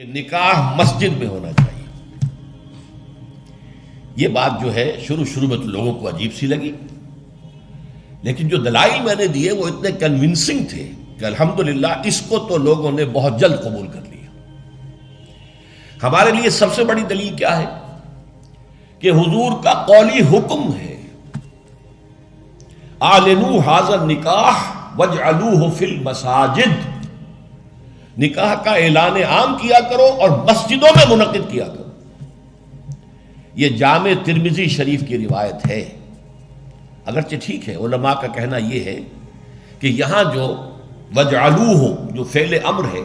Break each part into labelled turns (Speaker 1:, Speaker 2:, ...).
Speaker 1: کہ نکاح مسجد میں ہونا چاہیے. یہ بات جو ہے شروع میں تو لوگوں کو عجیب سی لگی، لیکن جو دلائل میں نے دیے وہ اتنے کنونسنگ تھے کہ الحمدللہ اس کو تو لوگوں نے بہت جلد قبول کر لیا. ہمارے لیے سب سے بڑی دلیل کیا ہے کہ حضور کا قولی حکم ہے، اعلنوا ھذا النکاح واجعلوہ فی المساجد. نکاح کا اعلان عام کیا کرو اور مسجدوں میں منعقد کیا کرو. یہ جامع ترمذی شریف کی روایت ہے. اگرچہ ٹھیک ہے، علماء کا کہنا یہ ہے کہ یہاں جو وجعلوہ جو فعل امر ہے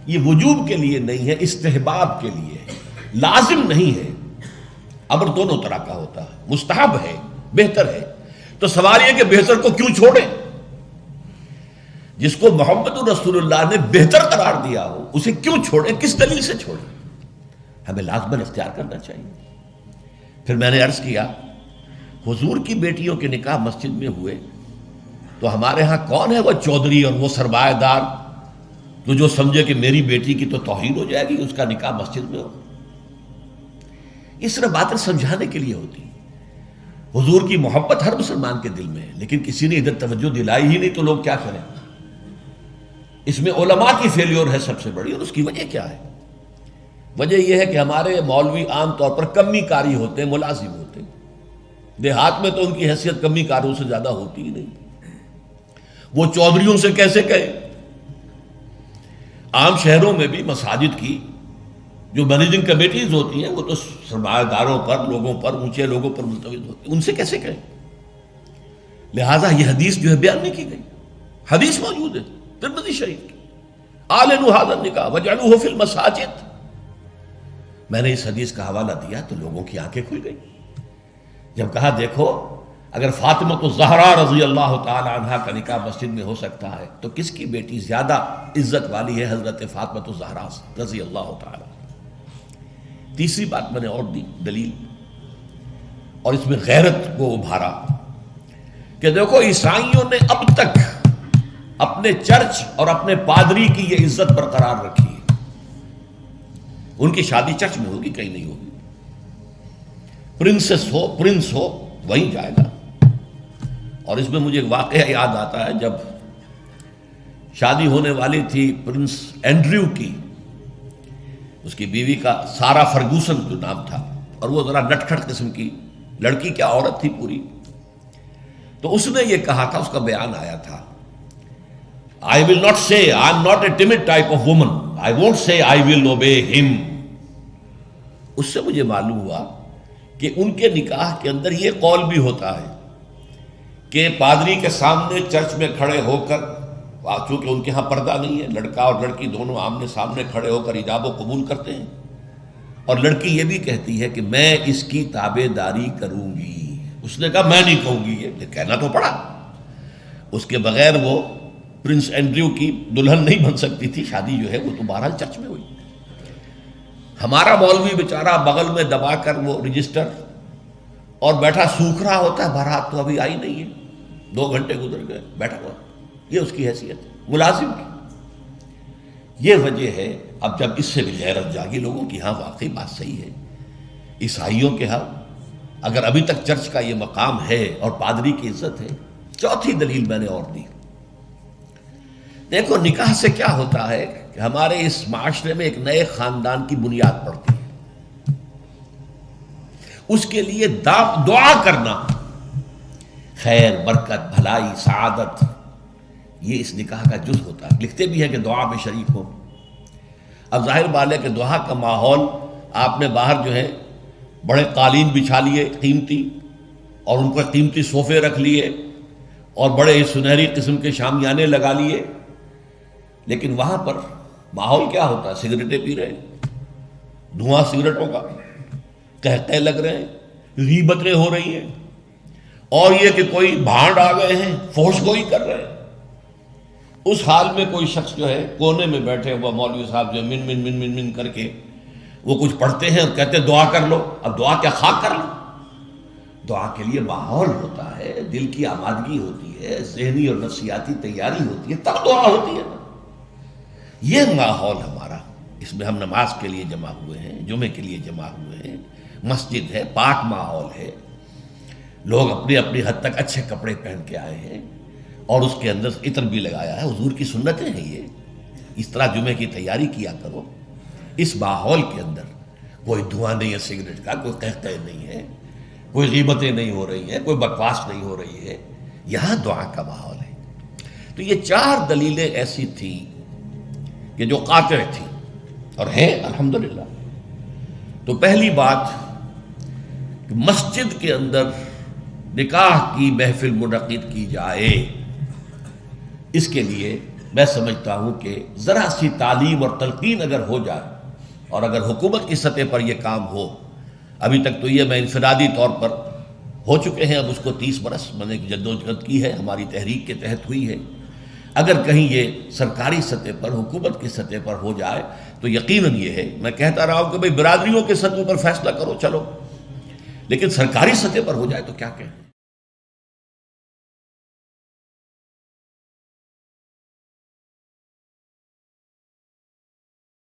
Speaker 1: یہ وجوب کے لیے نہیں ہے، استحباب کے لیے ہے، لازم نہیں ہے. امر دونوں طرح کا ہوتا ہے، مستحب ہے، بہتر ہے. تو سوال یہ کہ بہتر کو کیوں چھوڑیں؟ جس کو محمد رسول اللہ نے بہتر قرار دیا ہو اسے کیوں چھوڑیں؟ کس دلیل سے چھوڑیں؟ ہمیں لازماً اختیار کرنا چاہیے. پھر میں نے عرض کیا حضور کی بیٹیوں کے نکاح مسجد میں ہوئے تو ہمارے ہاں کون ہے وہ چودھری اور وہ سرمایہ دار تو جو سمجھے کہ میری بیٹی کی تو توہین ہو جائے گی اس کا نکاح مسجد میں ہو؟ اس طرح باتیں سمجھانے کے لیے ہوتی. حضور کی محبت ہر مسلمان کے دل میں ہے، لیکن کسی نے ادھر توجہ دلائی ہی نہیں تو لوگ کیا کریں؟ اس میں علماء کی فیلیور ہے سب سے بڑی. اور اس کی وجہ کیا ہے؟ وجہ یہ ہے کہ ہمارے مولوی عام طور پر کمی کاری ہوتے ہیں، ملازم ہوتے ہیں. دیہات میں تو ان کی حیثیت کمی کاروں سے زیادہ ہوتی ہی نہیں. وہ چودھریوں سے کیسے کہے؟ عام شہروں میں بھی مساجد کی جو مینیجنگ کمیٹیز ہوتی ہیں وہ تو سرمایہ داروں پر، لوگوں پر، اونچے لوگوں پر ملتوی ہوتی ہیں، ان سے کیسے کہیں؟ لہٰذا یہ حدیث جو ہے بیان نہیں کی گئی. حدیث موجود ہے ترمذی شریف کی، اعلنوا ھذا النکاح واجعلوہ فی المساجد. میں نے اس حدیث کا حوالہ دیا تو لوگوں کی آنکھیں کھل گئی. جب کہا دیکھو اگر فاطمہ الزہرا رضی اللہ تعالی عنہا کا نکاح مسجد میں ہو سکتا ہے تو کس کی بیٹی زیادہ عزت والی ہے حضرت فاطمہ الزہرا رضی اللہ تعالی. تیسری بات میں نے اور دی دلیل، اور اس میں غیرت کو ابھارا کہ دیکھو عیسائیوں نے اب تک اپنے چرچ اور اپنے پادری کی یہ عزت برقرار رکھی ہے. ان کی شادی چرچ میں ہوگی، کہیں نہیں ہوگی. پرنسس ہو، پرنس ہو، وہیں جائے گا. اور اس میں مجھے ایک واقعہ یاد آتا ہے، جب شادی ہونے والی تھی پرنس اینڈریو کی، اس کی بیوی کا سارا فرگوسن جو نام تھا، اور وہ ذرا نٹ کھٹ قسم کی لڑکی، کیا عورت تھی پوری. تو اس نے یہ کہا تھا، اس کا بیان آیا تھا، I will not say, I am not a timid type of woman. I won't say I will obey him. اس سے مجھے معلوم ہوا کہ ان کے نکاح کے اندر یہ قول بھی ہوتا ہے کہ پادری کے سامنے چرچ میں کھڑے ہو کر، چونکہ ان کے ہاں پردہ نہیں ہے، لڑکا اور لڑکی دونوں آمنے سامنے کھڑے ہو کر ایجاب و قبول کرتے ہیں، اور لڑکی یہ بھی کہتی ہے کہ میں اس کی تابع داری کروں گی. اس نے کہا میں نہیں کہوں گی، یہ کہنا تو پڑا. اس کے بغیر وہ پرنس اینڈریو کی دلہن نہیں بن سکتی تھی. شادی جو ہے وہ تو بہرحال چرچ میں ہوئی. ہمارا مولوی بیچارہ بغل میں دبا کر وہ رجسٹر اور بیٹھا سوکھ رہا ہوتا ہے، بھرات تو ابھی آئی نہیں ہے، 2 گھنٹے گزر گئے، بیٹھا ہوا. یہ اس کی حیثیت ہے ملازم کی. یہ وجہ ہے. اب جب اس سے بھی غیرت جاگی لوگوں کی، ہاں واقعی بات صحیح ہے، عیسائیوں کے ہاں اگر ابھی تک چرچ کا یہ مقام ہے اور پادری کی عزت ہے. چوتھی دلیل میں نے اور دی. دیکھو نکاح سے کیا ہوتا ہے کہ ہمارے اس معاشرے میں ایک نئے خاندان کی بنیاد پڑتی ہے. اس کے لیے دعا کرنا، خیر، برکت، بھلائی، سعادت، یہ اس نکاح کا جز ہوتا ہے. لکھتے بھی ہیں کہ دعا میں شریک ہو. اب ظاہر بات ہے کہ دعا کا ماحول آپ نے باہر جو ہے بڑے قالین بچھا لیے قیمتی، اور ان پر قیمتی صوفے رکھ لیے اور بڑے سنہری قسم کے شامیانے لگا لیے، لیکن وہاں پر ماحول کیا ہوتا ہے؟ سگریٹیں پی رہے ہیں، دھواں سگریٹوں کا، قہقہے لگ رہے ہیں، غیبتیں ہو رہی ہیں، اور یہ کہ کوئی بھانڈ آ گئے ہیں، فحش گوئی کر رہے ہیں. اس حال میں کوئی شخص جو ہے کونے میں بیٹھے ہوا مولوی صاحب جو من من من من من کر کے وہ کچھ پڑھتے ہیں اور کہتے ہیں دعا کر لو. اب دعا کیا خاک کر لو؟ دعا کے لیے ماحول ہوتا ہے، دل کی آمادگی ہوتی ہے، ذہنی اور نفسیاتی تیاری ہوتی ہے، تب دعا ہوتی ہے نا. یہ ماحول ہمارا اس میں ہم نماز کے لیے جمع ہوئے ہیں، جمعے کے لیے جمع ہوئے ہیں، مسجد ہے، پاک ماحول ہے، لوگ اپنی اپنی حد تک اچھے کپڑے پہن کے آئے ہیں، اور اس کے اندر عطر بھی لگایا ہے، حضور کی سنتیں ہیں یہ، اس طرح جمعے کی تیاری کیا کرو۔ اس ماحول کے اندر کوئی دھواں نہیں ہے سگریٹ کا، کوئی قہقہ نہیں ہے، کوئی غیبتیں نہیں ہو رہی ہیں، کوئی بکواس نہیں ہو رہی ہے، یہاں دعا کا ماحول ہے۔ تو یہ 4 دلیلیں ایسی تھیں کہ جو قاطع تھیں اور ہیں الحمدللہ۔ تو پہلی بات کہ مسجد کے اندر نکاح کی محفل منعقد کی جائے، اس کے لیے میں سمجھتا ہوں کہ ذرا سی تعلیم اور تلقین اگر ہو جائے، اور اگر حکومت کی سطح پر یہ کام ہو، ابھی تک تو یہ میں انفرادی طور پر ہو چکے ہیں، اب اس کو 30 برس میں نے جدوجہد کی ہے، ہماری تحریک کے تحت ہوئی ہے، اگر کہیں یہ سرکاری سطح پر، حکومت کی سطح پر ہو جائے تو یقیناً یہ ہے، میں کہتا رہا ہوں کہ بھئی برادریوں کے سطح پر فیصلہ کرو چلو، لیکن سرکاری سطح پر ہو جائے تو کیا کہیں۔